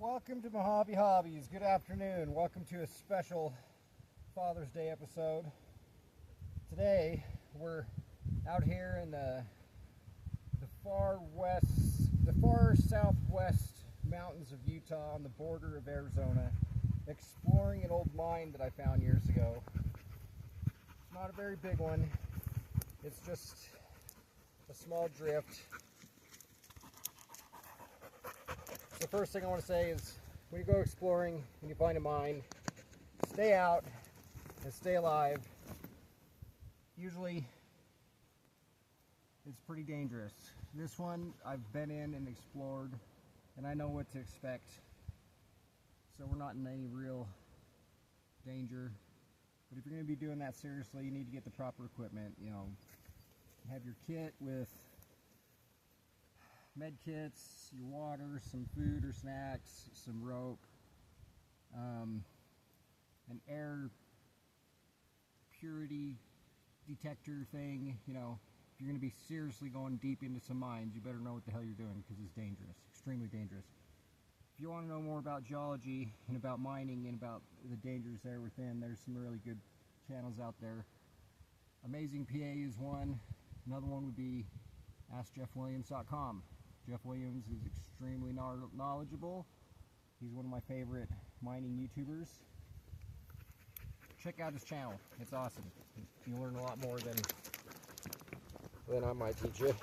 Welcome to Mojave Hobbies. Good afternoon. Welcome to a special Father's Day episode. Today we're out here in the far southwest mountains of Utah on the border of Arizona, exploring an old mine that I found years ago. It's not a very big one. It's just a small drift. The first thing I want to say is, when you go exploring and you find a mine, stay out and stay alive. Usually it's pretty dangerous. This one I've been in and explored, and I know what to expect, so we're not in any real danger. But if you're going to be doing that seriously, you need to get the proper equipment. You know, have your kit with med kits, your water, some food or snacks, some rope, an air purity detector thing. You know, if you're going to be seriously going deep into some mines, you better know what the hell you're doing, because it's dangerous, extremely dangerous. If you want to know more about geology and about mining and about the dangers there within, there's some really good channels out there. Amazing PA is one. Another one would be AskJeffWilliams.com. Jeff Williams is extremely knowledgeable. He's one of my favorite mining YouTubers. Check out his channel. It's awesome. You'll learn a lot more than I might teach you.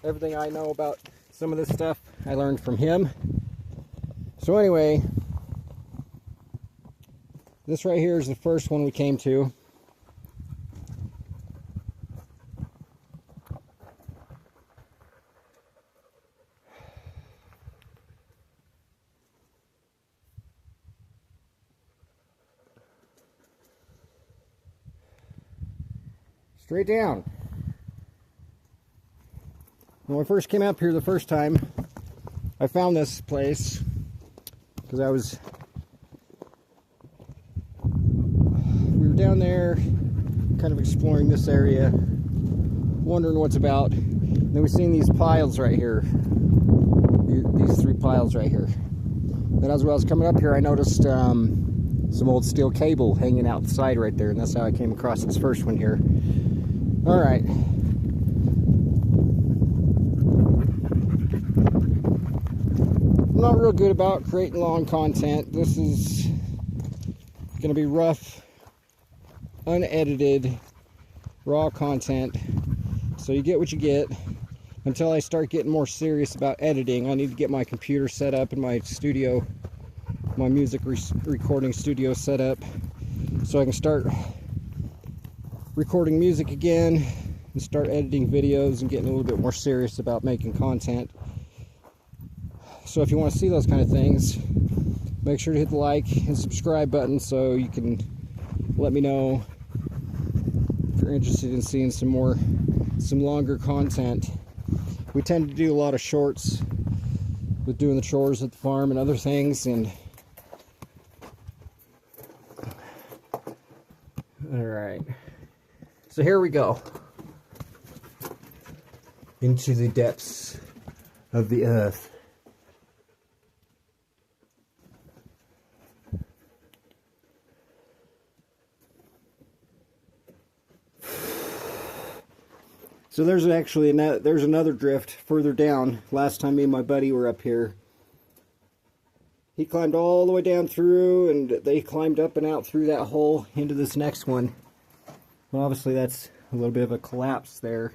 Everything I know about some of this stuff, I learned from him. So anyway, this right here is the first one we came to. Straight down. When I first came up here the first time, I found this place because we were down there kind of exploring this area, wondering what's about. And then we seen these piles right here, these three piles right here. Then as I was coming up here, I noticed some old steel cable hanging out the side right there, and that's how I came across this first one here. All right. I'm not real good about creating long content. This is going to be rough, unedited, raw content. So you get what you get. Until I start getting more serious about editing, I need to get my computer set up in my studio, my music recording studio set up, so I can start recording music again and start editing videos and getting a little bit more serious about making content. So if you want to see those kind of things, make sure to hit the like and subscribe button so you can let me know if you're interested in seeing some longer content. We tend to do a lot of shorts with doing the chores at the farm and other things, and all right. So here we go, into the depths of the earth. So there's another drift further down. Last time me and my buddy were up here, he climbed all the way down through, and they climbed up and out through that hole into this next one. Well, obviously that's a little bit of a collapse there.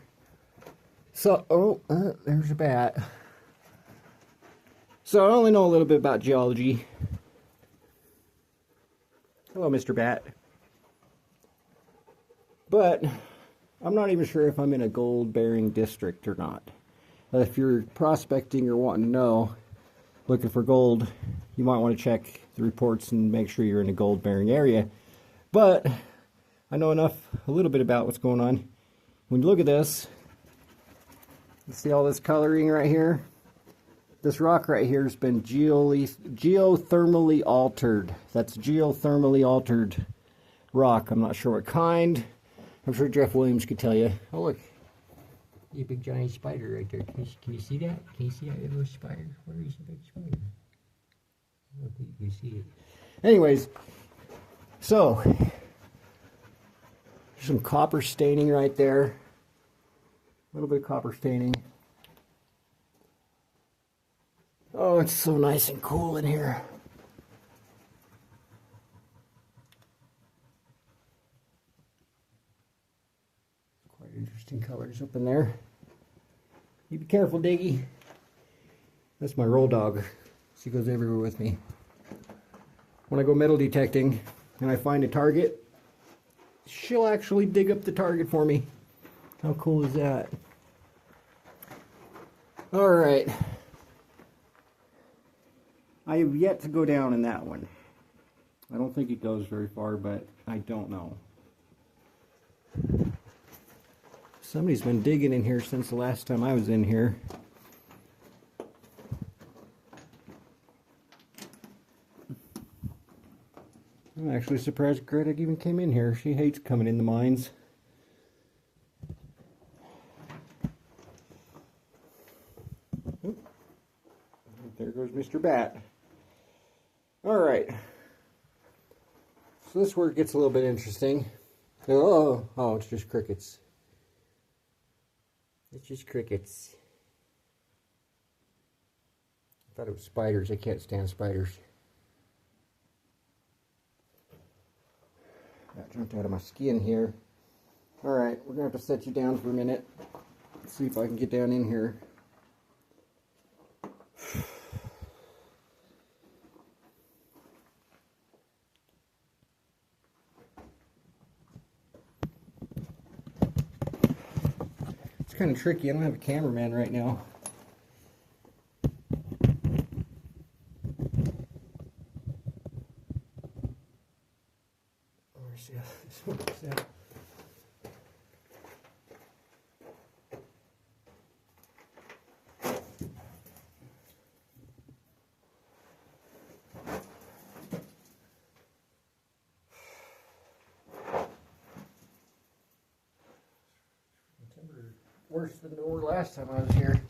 So, there's a bat. So I only know a little bit about geology. Hello, Mr. Bat. But I'm not even sure if I'm in a gold-bearing district or not. If you're prospecting or wanting to know, looking for gold, you might want to check the reports and make sure you're in a gold-bearing area. But I know a little bit about what's going on. When you look at this, you see all this coloring right here? This rock right here has been geothermally altered. That's geothermally altered rock. I'm not sure what kind. I'm sure Jeff Williams could tell you. Oh, look. A big giant spider right there. Can you see that? Can you see that little spider? Where is the big spider? I don't think you can see it. Anyways, so there's some copper staining right there. A little bit of copper staining. Oh, it's so nice and cool in here. Quite interesting colors up in there. You be careful, Diggy. That's my roll dog. She goes everywhere with me. When I go metal detecting and I find a target, she'll actually dig up the target for me. How cool is that? All right. I have yet to go down in that one. I don't think it goes very far, but I don't know. Somebody's been digging in here since the last time I was in here. I'm actually surprised Greta even came in here. She hates coming in the mines. Oop. There goes Mr. Bat. Alright. So this is where it gets a little bit interesting. Oh, it's just crickets. It's just crickets. I thought it was spiders. I can't stand spiders. That jumped out of my skin here. Alright, we're going to have to set you down for a minute. Let's see if I can get down in here. It's kind of tricky. I don't have a cameraman right now. Where's this one? Worse than they were last time I was here.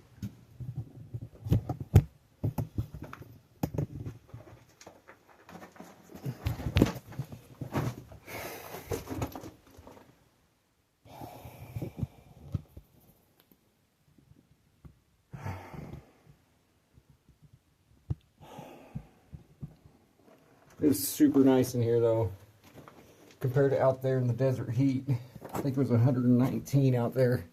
It's super nice in here though, compared to out there in the desert heat. I think it was 119 out there.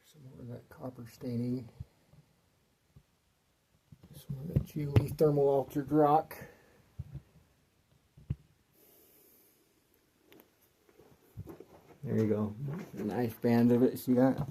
Some more of that copper staining. Some of that Julie thermal altered rock. There you go. A nice band of it. See that?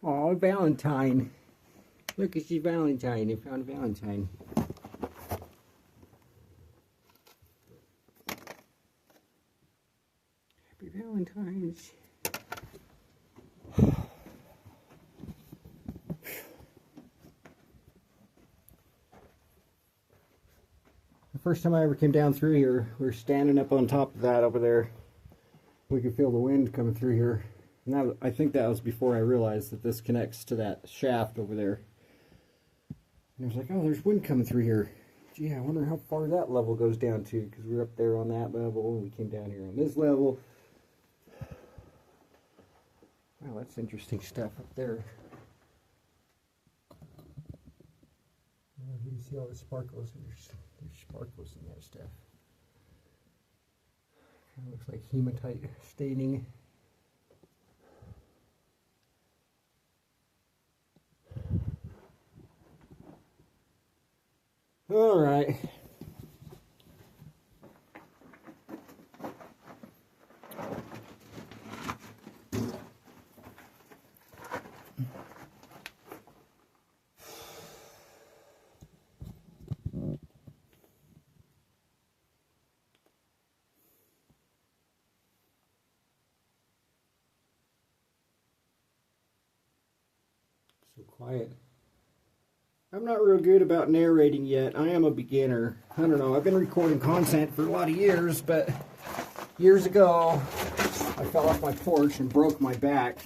Oh, Valentine. Look, it's Valentine. They found Valentine. Happy Valentine's. The first time I ever came down through here, we were standing up on top of that over there. We could feel the wind coming through here. And that, I think that was before I realized that this connects to that shaft over there. And I was like, oh, there's wind coming through here. Gee, I wonder how far that level goes down to, because we were up there on that level, and we came down here on this level. Wow, that's interesting stuff up there. You can see all the sparkles. There's sparkles in that stuff. Looks like hematite staining. All right. So quiet. I'm not real good about narrating yet. I am a beginner. I don't know. I've been recording content for a lot of years, but years ago, I fell off my porch and broke my back.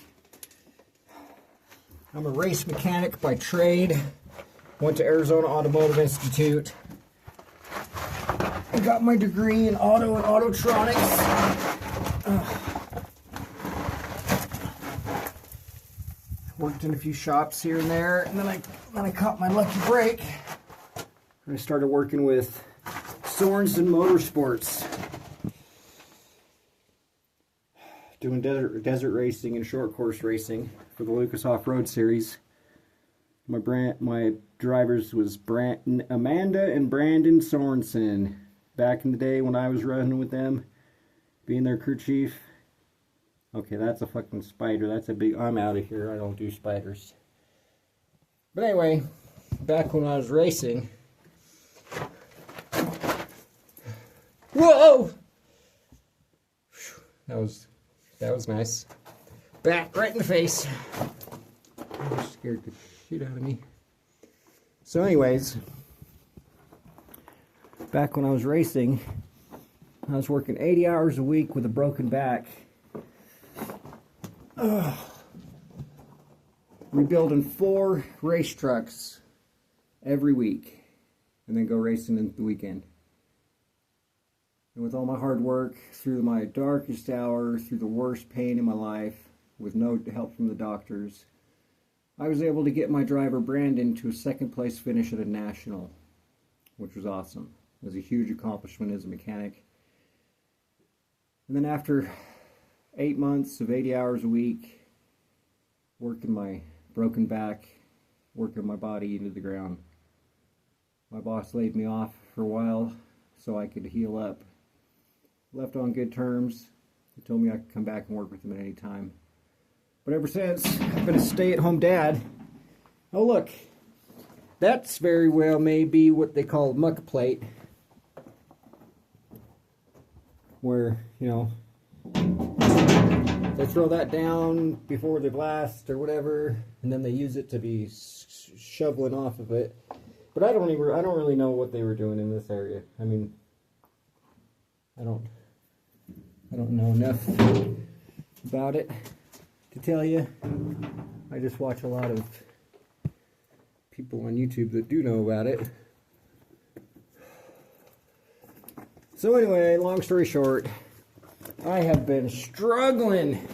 I'm a race mechanic by trade. Went to Arizona Automotive Institute. I got my degree in auto and autotronics. Worked in a few shops here and there, and then I caught my lucky break. And I started working with Sorensen Motorsports, doing desert racing and short course racing for the Lucas Off-Road Series. My drivers was Amanda and Brandon Sorensen. Back in the day when I was running with them, being their crew chief. Okay, that's a fucking spider. That's a big... I'm out of here. I don't do spiders. But anyway, back when I was racing... Whoa! That was nice. Back right in the face. That scared the shit out of me. So anyways, back when I was racing, I was working 80 hours a week with a broken back. Rebuilding 4 race trucks every week, and then go racing in the weekend. And with all my hard work, through my darkest hour, through the worst pain in my life, with no help from the doctors, I was able to get my driver Brandon to a 2nd place finish at a national, which was awesome. It was a huge accomplishment as a mechanic. And then after 8 months of 80 hours a week, working my broken back, working my body into the ground, my boss laid me off for a while so I could heal up. Left on good terms. He told me I could come back and work with him at any time. But ever since, I've been a stay-at-home dad. Oh look, that's very well may be what they call a muck plate, where, you know, they throw that down before they blast or whatever, and then they use it to be shoveling off of it. But I don't really know what they were doing in this area. I mean, I don't know enough about it to tell you. I just watch a lot of people on YouTube that do know about it. So anyway, long story short, I have been struggling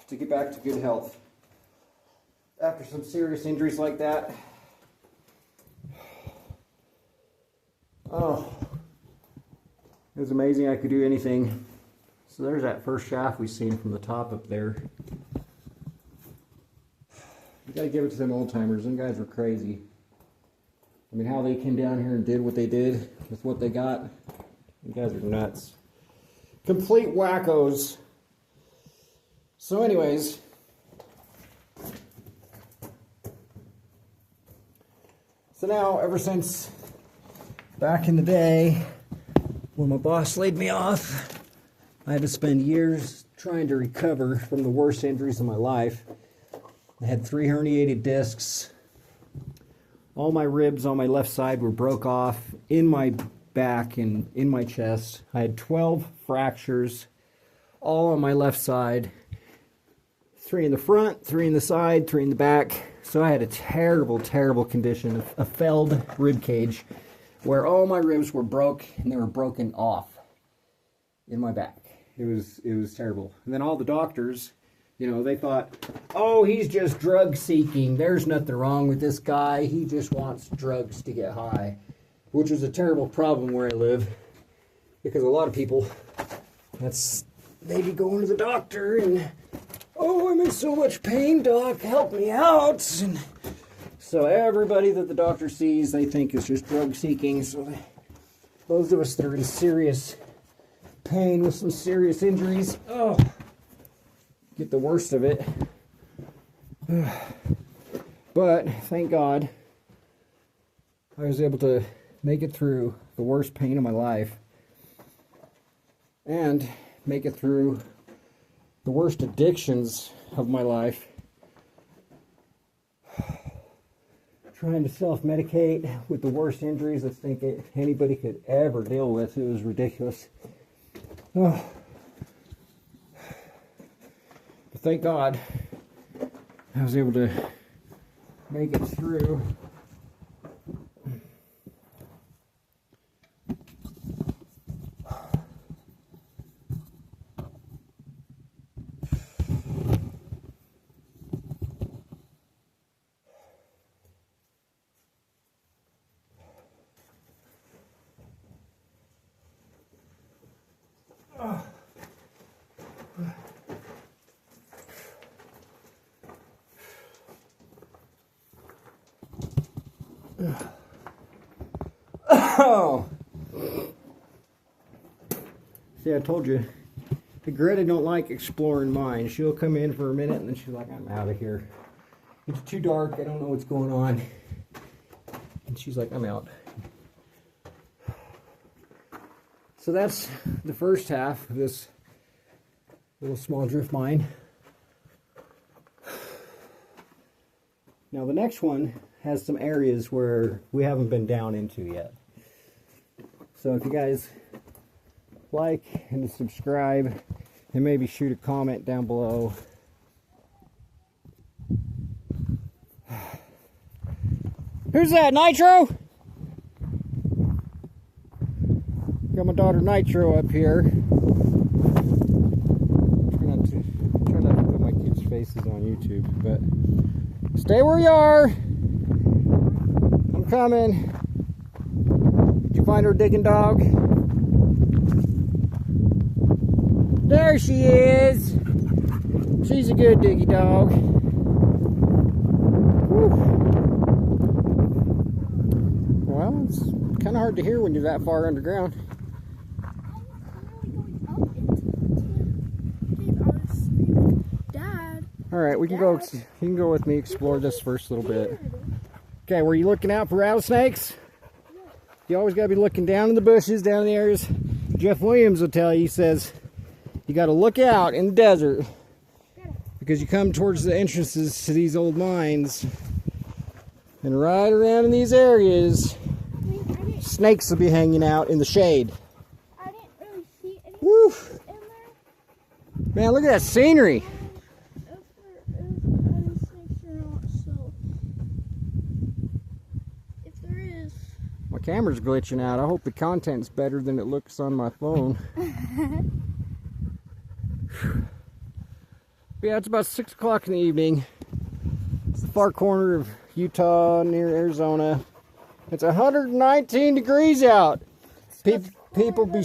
to get back to good health after some serious injuries like that. Oh, it was amazing I could do anything. So there's that first shaft we've seen from the top up there. You gotta give it to them old timers. Them guys were crazy. I mean, how they came down here and did what they did with what they got. You guys are nuts. Complete wackos. So anyways, so now ever since back in the day when my boss laid me off, I had to spend years trying to recover from the worst injuries of my life. I had 3 herniated discs. All my ribs on my left side were broke off in my back and in my chest. I had 12 fractures, all on my left side. 3 in the front, 3 in the side, 3 in the back. So I had a terrible, terrible condition, a failed rib cage, where all my ribs were broke and they were broken off in my back. It was terrible. And then all the doctors, you know, they thought, oh, he's just drug seeking. There's nothing wrong with this guy. He just wants drugs to get high. which was a terrible problem where I live, because a lot of people, they be going to the doctor and, oh, I'm in so much pain, doc, help me out. And so everybody that the doctor sees, they think is just drug seeking. So those of us that are in serious pain with some serious injuries, oh, get the worst of it. But thank God I was able to make it through the worst pain of my life and make it through the worst addictions of my life. Trying to self-medicate with the worst injuries I think anybody could ever deal with. It was ridiculous. Oh. But thank God I was able to make it through. Oh. See, I told you, Greta don't like exploring mines. She'll come in for a minute and then she's like, I'm out of here. It's too dark. I don't know what's going on. And she's like, I'm out. So that's the first half of this little small drift mine. Now the next one has some areas where we haven't been down into yet. So if you guys like and subscribe and maybe shoot a comment down below. Who's that, Nitro? Got my daughter Nitro up here. Try not to put my kids' faces on YouTube, but stay where you are. I'm coming. Did you find her digging dog? There she is. She's a good diggy dog. Whew. Well, it's kind of hard to hear when you're that far underground. All right, we can go. You can go with me, explore this first little bit. Okay, were you looking out for rattlesnakes? You always got to be looking down in the bushes, down in the areas. Jeff Williams will tell you, he says, you got to look out in the desert because you come towards the entrances to these old mines, and right around in these areas, snakes will be hanging out in the shade. I didn't really see anything Woo. in there. Man, look at that scenery. My camera's glitching out. I hope the content's better than it looks on my phone. Yeah, it's about 6 o'clock in the evening. It's the far corner of Utah near Arizona. It's 119 degrees out. People be...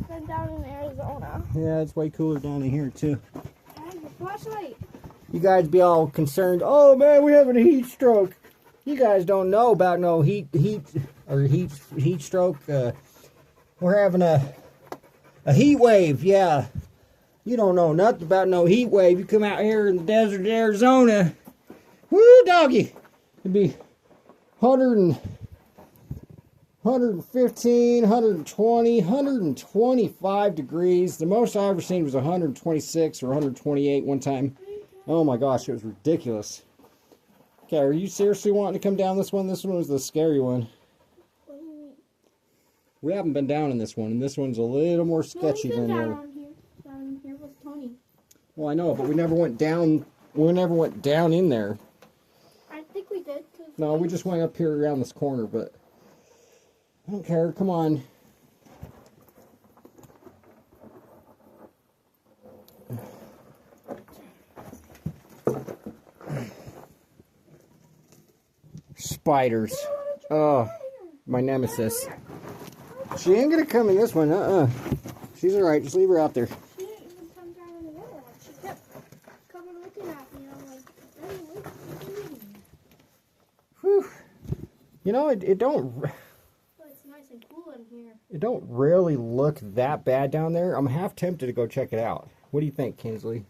Been down in Arizona. Yeah, it's way cooler down in here too. Flashlight. You guys be all concerned. Oh man, we're having a heat stroke. You guys don't know about no heat stroke. We're having a heat wave. Yeah, you don't know nothing about no heat wave. You come out here in the desert of Arizona, woo doggy, it'd be 115, 120, 125 degrees. The most I ever seen was 126 or 128 one time. Oh my gosh, it was ridiculous. Okay, are you seriously wanting to come down this one? This one was the scary one. We haven't been down in this one, and this one's a little more sketchy than the other. Down here with Tony. Well, I know, but we never went down. We never went down in there. I think we did. No, we just went up here around this corner, but I don't care. Come on. Spiders. Oh. My nemesis. She ain't gonna come in this one, She's alright, just leave her out there. She didn't even come down in the other one. She kept coming looking at me. I'm like, hey, what are you doing? Whew. You know, it don't... Well, it's nice and cool in here. It don't really look that bad down there. I'm half tempted to go check it out. What do you think, Kinsley?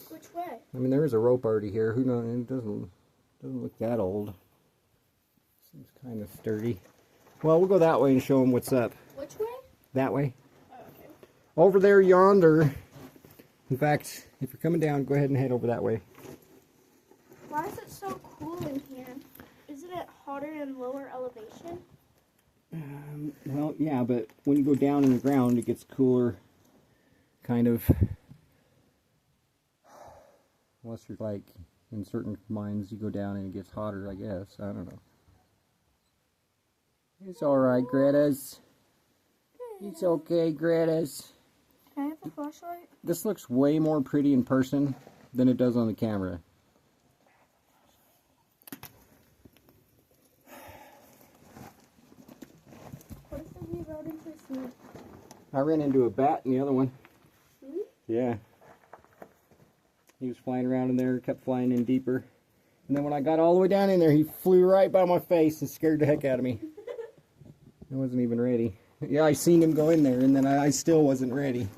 Which way? I mean, there is a rope already here. Who knows? It doesn't look that old. Seems kind of sturdy. Well, we'll go that way and show them what's up. Which way? That way. Oh, okay. Over there yonder. In fact, if you're coming down, go ahead and head over that way. Why is it so cool in here? Isn't it hotter in lower elevation? Well, yeah, but when you go down in the ground, it gets cooler, kind of. Unless you're like, in certain mines, you go down and it gets hotter, I guess. I don't know. It's alright, Greta's. It's okay, Greta's. Can I have the flashlight? This looks way more pretty in person than it does on the camera. What if we rode into a snake? I ran into a bat in the other one. Really? Yeah. He was flying around in there, kept flying in deeper. And then when I got all the way down in there, he flew right by my face and scared the heck out of me. I wasn't even ready. Yeah, I seen him go in there, and then I still wasn't ready.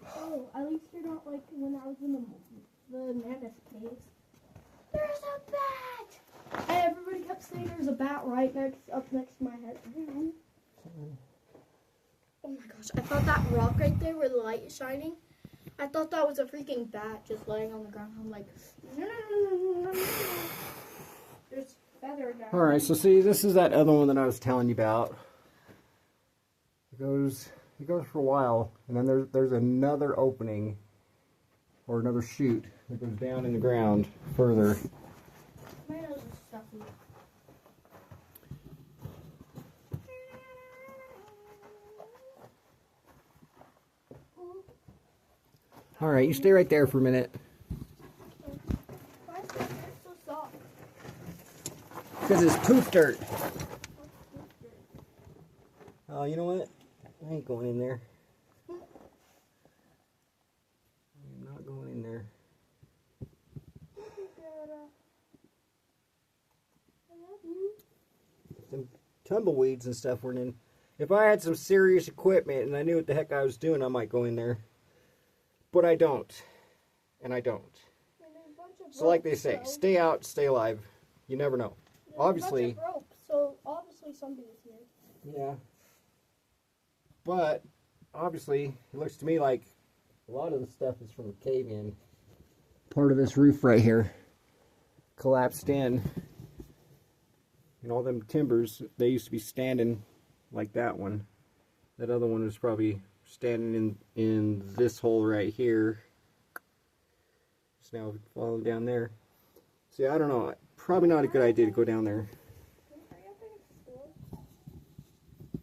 Oh, at least you're not like when I was in the mammoth caves. There's a bat! And everybody kept saying there's a bat right up next to my head. Oh my gosh, I thought that rock right there where the light is shining, I thought that was a freaking bat just laying on the ground. I'm like, no. There's feather down. Alright, so see, this is that other one that I was telling you about. It goes for a while, and then there's another opening, or another chute, that goes down in the ground further. My nose is stuffy. Alright, you stay right there for a minute. Why is my hair so soft? Because it's poof dirt. Oh, you know what? I ain't going in there. I'm not going in there. Some tumbleweeds and stuff were in. If I had some serious equipment and I knew what the heck I was doing, I might go in there. But I don't. And I don't. So like they say, stay out, stay alive. You never know. Obviously. A bunch of ropes, so obviously somebody's here. Yeah. But obviously, it looks to me like a lot of the stuff is from the cave-in. Part of this roof right here collapsed in. And all them timbers, they used to be standing like that one. That other one was probably standing in this hole right here. It's now falling down there. See, I don't know. Probably not a good idea to go down there.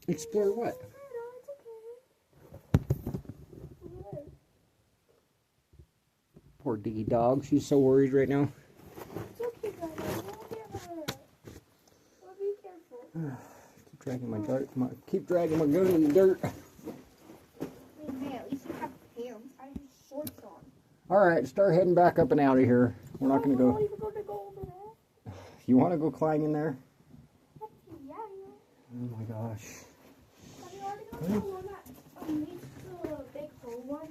Explore what? Poor Diggy dog. She's so worried right now. It's okay, guys. I won't get hurt. Well, be careful. Keep dragging my gun in the dirt. Hey, at least you have pants. I have shorts on. Alright, start heading back up and out of here. We're not going to I go. don't even go to go over there. You want to go climb in there? Yeah. Oh my gosh. Have you already gone to the one that leads to the big hole one?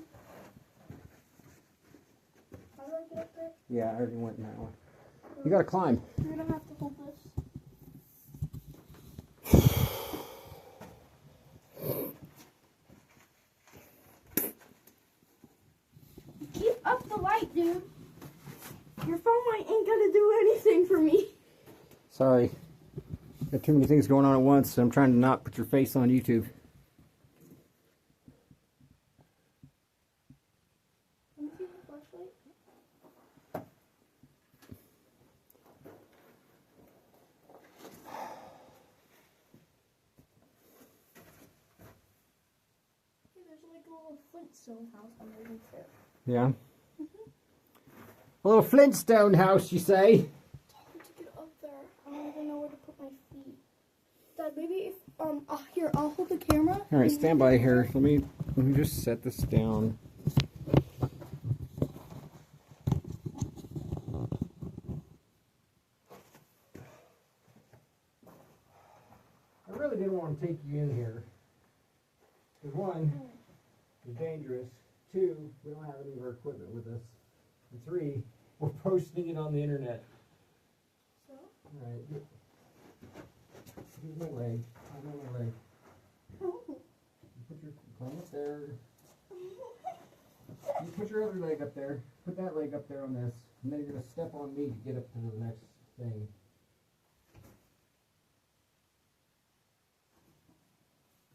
How do I get up there? Yeah, I already went in that one. You got to climb. You're going to have to hold this. Keep up the light, dude. Your phone light ain't gonna do anything for me. Sorry. Got too many things going on at once, so I'm trying to not put your face on YouTube. Let me see the flashlight. Hey, there's like a little Flintstone house underneath it. Yeah? A little Flintstone house, you say? It's hard to get up there. I don't even know where Dad, maybe if here, I'll hold the camera. All right, stand by here. Let me just set this down. I really didn't want to take you in here. Because one, it's dangerous. Two, we don't have any of our equipment with us. And three, we're posting it on the internet. So? All right. Here's my leg. I'm on my leg. You put your climb up there. You put your other leg up there. Put that leg up there on this. And then you're going to step on me to get up to the next thing.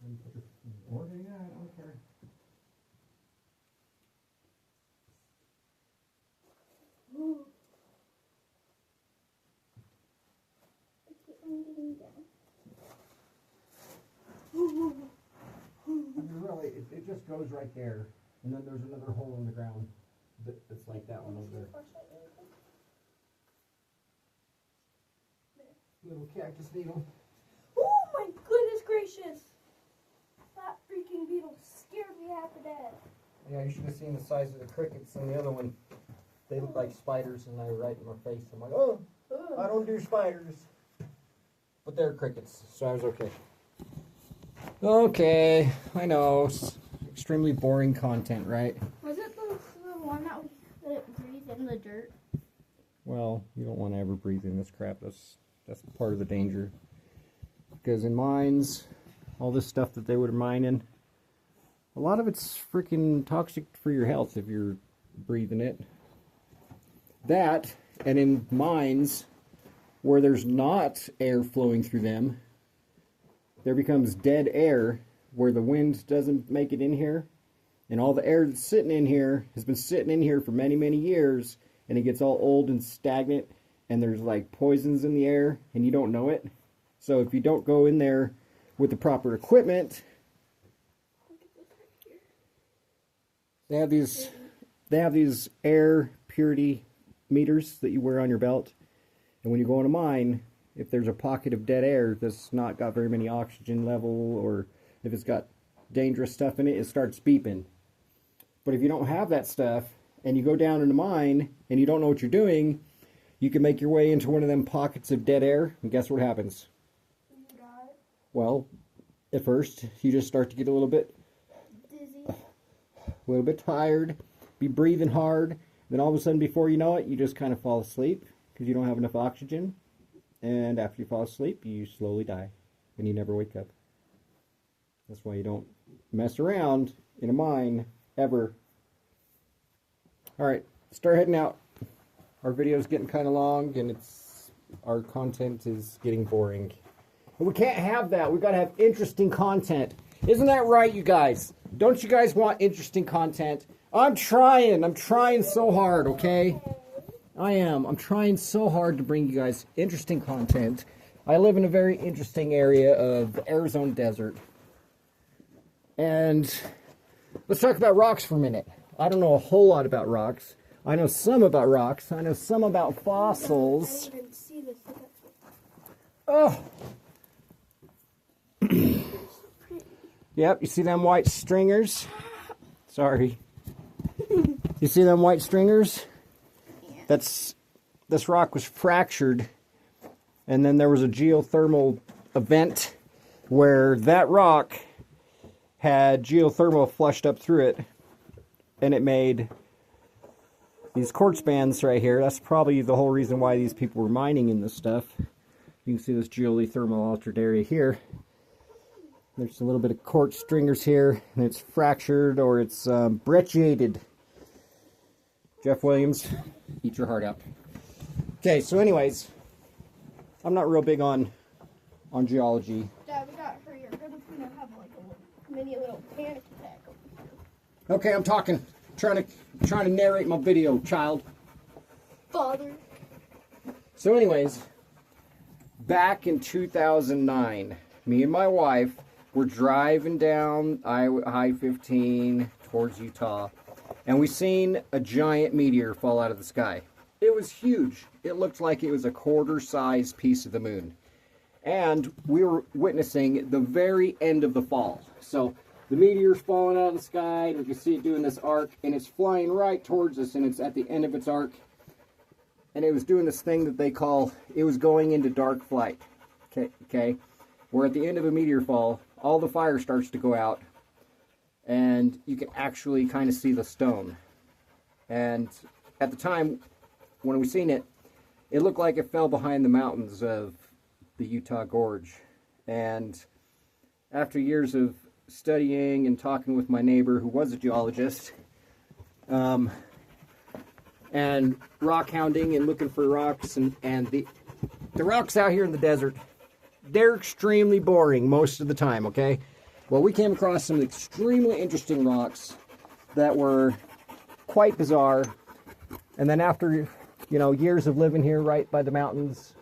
And put your, or do that, I don't care. I keep on getting down. And really, it just goes right there. And then there's another hole in the ground that's like that one over there. Little cactus needle. Oh my goodness gracious! That freaking beetle scared me half to death. Yeah, you should have seen the size of the crickets in the other one. They look like spiders, and they were right in my face. I'm like, oh, I don't do spiders. But they're crickets, so I was okay. Okay, I know. It's extremely boring content, right? Was it the one that it breathed in the dirt? Well, you don't want to ever breathe in this crap. That's part of the danger. Because in mines, all this stuff that they would mine in, a lot of it's freaking toxic for your health if you're breathing it. That, and in mines where there's not air flowing through them, there becomes dead air where the wind doesn't make it in here. And all the air that's sitting in here has been sitting in here for many, many years, and it gets all old and stagnant, and there's like poisons in the air, and you don't know it. So if you don't go in there with the proper equipment, they have these air purity meters that you wear on your belt, and when you go in a mine, if there's a pocket of dead air that's not got very many oxygen level, or if it's got dangerous stuff in it, it starts beeping. But if you don't have that stuff, and you go down in a mine, and you don't know what you're doing, you can make your way into one of them pockets of dead air, and guess what happens? You die. Well, at first, you just start to get a little bit tired, be breathing hard, then all of a sudden, before you know it, you just kind of fall asleep, because you don't have enough oxygen. And after you fall asleep, you slowly die, and you never wake up. That's why you don't mess around in a mine, ever. Alright, start heading out. Our video's getting kind of long, and our content is getting boring. But we can't have that. We've got to have interesting content. Isn't that right, you guys? Don't you guys want interesting content? I'm trying so hard, okay? I am. I'm trying so hard to bring you guys interesting content. I live in a very interesting area of the Arizona desert. And let's talk about rocks for a minute. I don't know a whole lot about rocks. I know some about rocks. I know some about fossils. I didn't even see this. Oh! Yep, you see them white stringers? Sorry. You see them white stringers? This rock was fractured, and then there was a geothermal event where that rock had geothermal flushed up through it, and it made these quartz bands right here. That's probably the whole reason why these people were mining in this stuff. You can see this geothermal altered area here. There's a little bit of quartz stringers here, and it's fractured or it's brecciated. Jeff Williams, eat your heart out. Okay, so anyways, I'm not real big on geology. Dad, we got hurry. You're gonna have like a mini little panic attack over here. Okay, I'm talking. Trying to narrate my video, child. Father. So anyways, back in 2009, me and my wife were driving down I-15 towards Utah, and we seen a giant meteor fall out of the sky. It was huge. It looked like it was a quarter-sized piece of the moon. And we were witnessing the very end of the fall. So the meteor's falling out of the sky, and you can see it doing this arc, and it's flying right towards us, and it's at the end of its arc. And it was doing this thing that they call, it was going into dark flight. Okay? Where at the end of a meteor fall, all the fire starts to go out, and you can actually kind of see the stone. And at the time, when we seen it, it looked like it fell behind the mountains of the Utah Gorge. And after years of studying and talking with my neighbor who was a geologist, and rock hounding and looking for rocks, and the rocks out here in the desert, they're extremely boring most of the time, okay? Well, we came across some extremely interesting rocks that were quite bizarre. And then after, years of living here right by the mountains,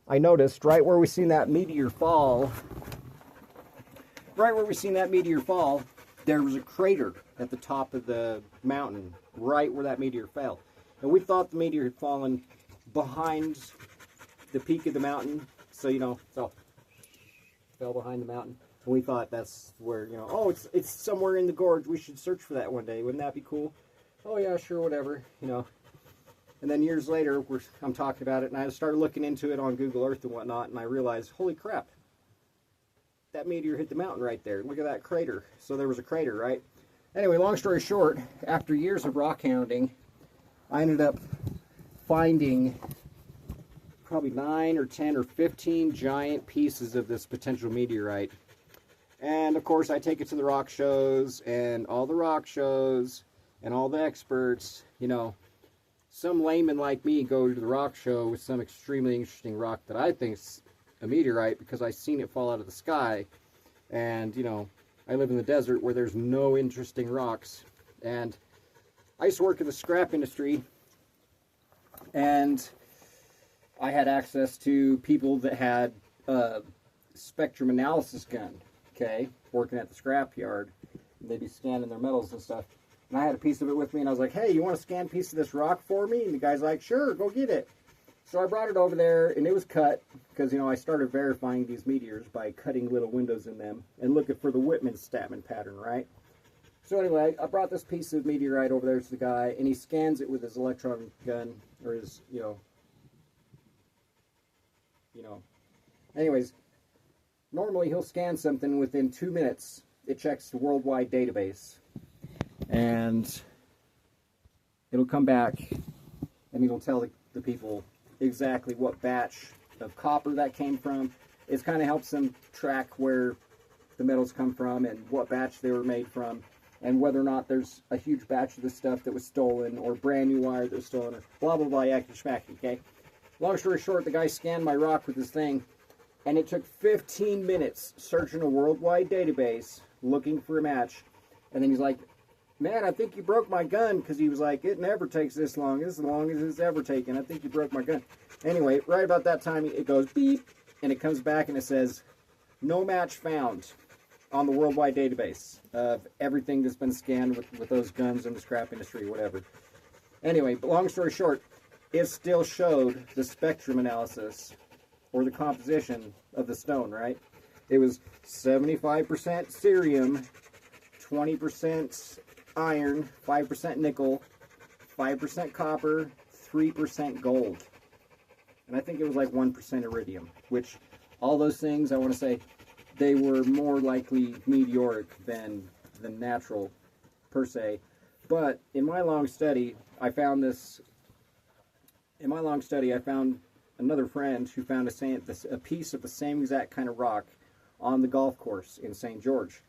I noticed right where we seen that meteor fall, there was a crater at the top of the mountain, right where that meteor fell. And we thought the meteor had fallen behind the peak of the mountain, so fell behind the mountain. And we thought that's where, oh, it's somewhere in the gorge. We should search for that one day. Wouldn't that be cool? Oh yeah, sure, whatever, And then years later, I'm talking about it, and I started looking into it on Google Earth and whatnot, and I realized, holy crap, that meteor hit the mountain right there. Look at that crater. So there was a crater, right? Anyway, long story short, after years of rock hounding, I ended up finding probably 9 or 10 or 15 giant pieces of this potential meteorite. And of course, I take it to the rock shows, and all the rock shows, and all the experts, some layman like me go to the rock show with some extremely interesting rock that I think's a meteorite because I seen it fall out of the sky. And, I live in the desert where there's no interesting rocks. And I used to work in the scrap industry, and I had access to people that had a spectrum analysis gun, okay, working at the scrap yard. They'd be scanning their metals and stuff. And I had a piece of it with me, and I was like, hey, you want to scan a piece of this rock for me? And the guy's like, sure, go get it. So I brought it over there, and it was cut, because, I started verifying these meteors by cutting little windows in them and looking for the Whitman-Statman pattern, right? So anyway, I brought this piece of meteorite over there to the guy, and he scans it with his electron gun, or his, Anyways, normally he'll scan something within 2 minutes. It checks the worldwide database. And it'll come back, and it'll tell the people exactly what batch of copper that came from. It kind of helps them track where the metals come from and what batch they were made from, and whether or not there's a huge batch of the stuff that was stolen, or brand new wire that was stolen, or blah, blah, blah, yakety schmacky, okay? Long story short, the guy scanned my rock with this thing, and it took 15 minutes searching a worldwide database, looking for a match, and then he's like, man, I think you broke my gun, because he was like, it never takes this long. This is as long as it's ever taken. I think you broke my gun. Anyway, right about that time, it goes beep, and it comes back, and it says, no match found on the worldwide database of everything that's been scanned with those guns in the scrap industry, whatever. Anyway, but long story short, it still showed the spectrum analysis, or the composition of the stone, right? It was 75% cerium, 20% iron, 5% nickel, 5% copper, 3% gold. And I think it was like 1% iridium, which all those things, I want to say, they were more likely meteoric than natural per se. But in my long study, I found another friend who found a piece of the same exact kind of rock on the golf course in St. George.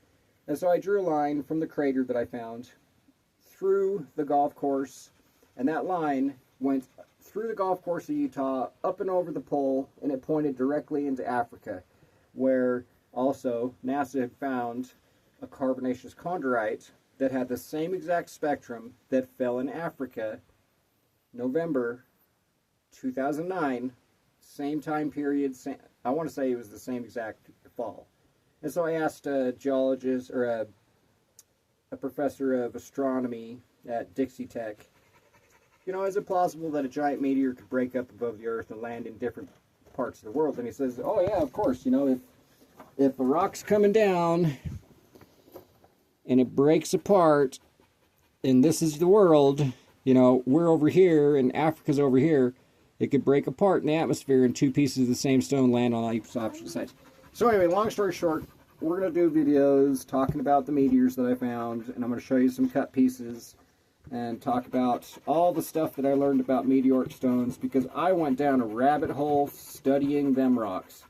And so I drew a line from the crater that I found through the golf course, and that line went through the golf course of Utah, up and over the pole, and it pointed directly into Africa, where also NASA had found a carbonaceous chondrite that had the same exact spectrum that fell in Africa, November 2009, same time period, I want to say it was the same exact fall. And so I asked a geologist, or a professor of astronomy at Dixie Tech, is it plausible that a giant meteor could break up above the Earth and land in different parts of the world. And he says, oh yeah, of course, you know, if a rock's coming down and it breaks apart, and this is the world, you know, we're over here and Africa's over here, it could break apart in the atmosphere and two pieces of the same stone land on opposite sides. So anyway, long story short, we're going to do videos talking about the meteors that I found, and I'm going to show you some cut pieces and talk about all the stuff that I learned about meteoric stones, because I went down a rabbit hole studying them rocks.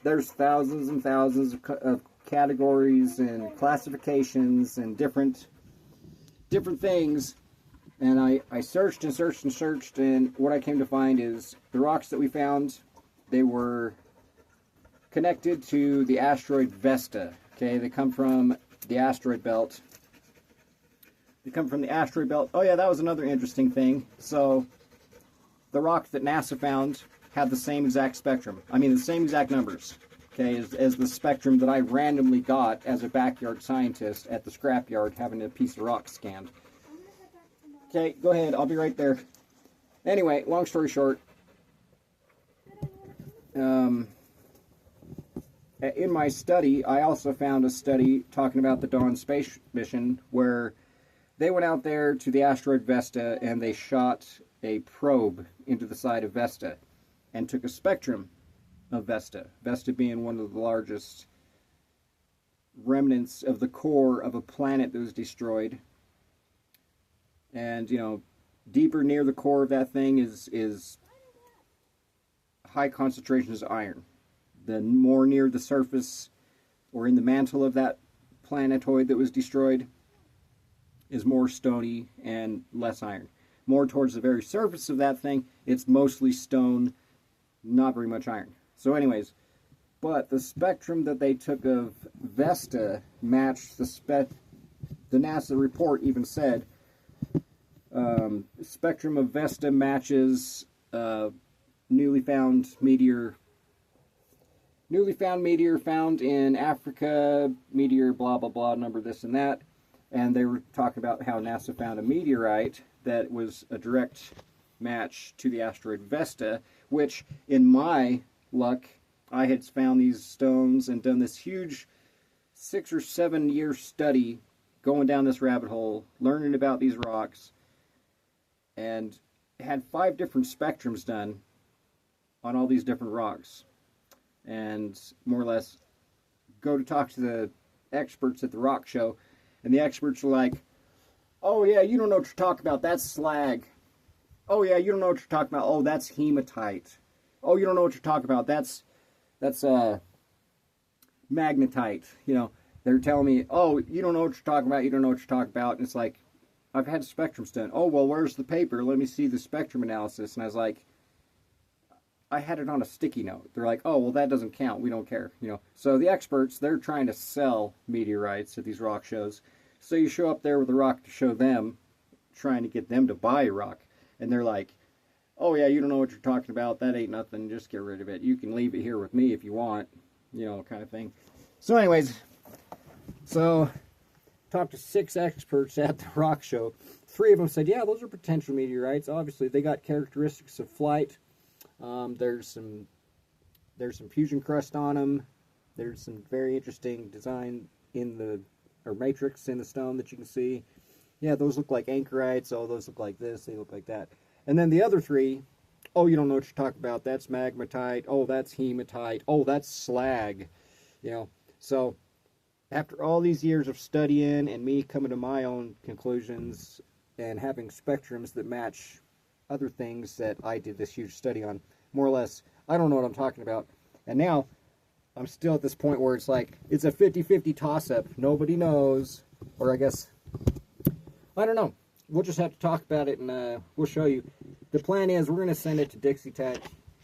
There's thousands and thousands of categories and classifications and different things, and I searched and searched and searched, and what I came to find is the rocks that we found, they were connected to the asteroid Vesta. Okay, they come from the asteroid belt. They come from the asteroid belt. Oh yeah, that was another interesting thing. So the rock that NASA found had the same exact spectrum. I mean, the same exact numbers, okay, as the spectrum that I randomly got as a backyard scientist at the scrapyard having a piece of rock scanned. Okay, go ahead. I'll be right there. Anyway, long story short, in my study, I also found a study talking about the Dawn space mission where they went out there to the asteroid Vesta and they shot a probe into the side of Vesta and took a spectrum of Vesta. Vesta being one of the largest remnants of the core of a planet that was destroyed. And, you know, deeper near the core of that thing is high concentrations of iron. The more near the surface or in the mantle of that planetoid that was destroyed is more stony and less iron. More towards the very surface of that thing, it's mostly stone, not very much iron. So anyways, but the spectrum that they took of Vesta matched the NASA report even said spectrum of Vesta matches newly found meteor found in Africa, meteor blah blah blah, number this and that. And they were talking about how NASA found a meteorite that was a direct match to the asteroid Vesta, which in my luck, I had found these stones and done this huge 6 or 7 year study going down this rabbit hole, learning about these rocks, and had 5 different spectrums done on all these different rocks. And more or less go to talk to the experts at the rock show, and the experts are like, oh yeah, you don't know what you're talking about, that's slag. Oh yeah, you don't know what you're talking about, oh that's hematite. Oh, you don't know what you're talking about, that's magnetite. You know, they're telling me, oh, you don't know what you're talking about, you don't know what you're talking about. And it's like, I've had spectrums done. Oh, well, where's the paper? Let me see the spectrum analysis. And I was like, I had it on a sticky note. They're like, oh, well, that doesn't count. We don't care. You know, so the experts, they're trying to sell meteorites at these rock shows. So you show up there with a rock to show them, trying to get them to buy a rock. And they're like, oh, yeah, you don't know what you're talking about. That ain't nothing. Just get rid of it. You can leave it here with me if you want, you know, kind of thing. So anyways, so talked to 6 experts at the rock show. 3 of them said, yeah, those are potential meteorites. Obviously, they got characteristics of flight. There's some fusion crust on them. There's some very interesting design in the matrix in the stone that you can see. Yeah, those look like anchorites. Oh, those look like this. They look like that. And then the other 3, oh, you don't know what you're talking about. That's magmatite. Oh, that's hematite. Oh, that's slag. You know, so after all these years of studying and me coming to my own conclusions and having spectrums that match other things that I did this huge study on, more or less, I don't know what I'm talking about. And now, I'm still at this point where it's like, it's a 50-50 toss-up. Nobody knows. Or I guess, I don't know. We'll just have to talk about it and we'll show you. The plan is we're going to send it to Dixie Tech,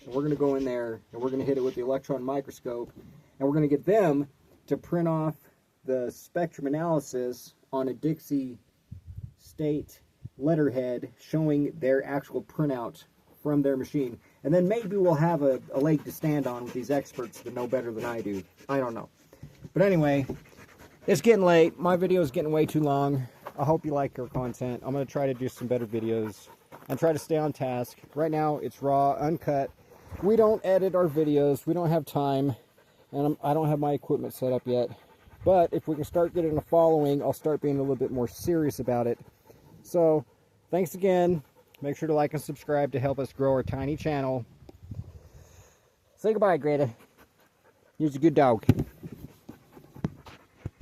and we're going to go in there, and we're going to hit it with the electron microscope, and we're going to get them to print off the spectrum analysis on a Dixie State letterhead showing their actual printout from their machine. And then maybe we'll have a leg to stand on with these experts that know better than I do. I don't know. But anyway, it's getting late. My video is getting way too long. I hope you like our content. I'm going to try to do some better videos and try to stay on task. Right now, it's raw, uncut. we don't edit our videos. We don't have time, and I don't have my equipment set up yet. But if we can start getting a following, I'll start being a little bit more serious about it. So, thanks again. Make sure to like and subscribe to help us grow our tiny channel. Say goodbye, Greta. Here's a good dog.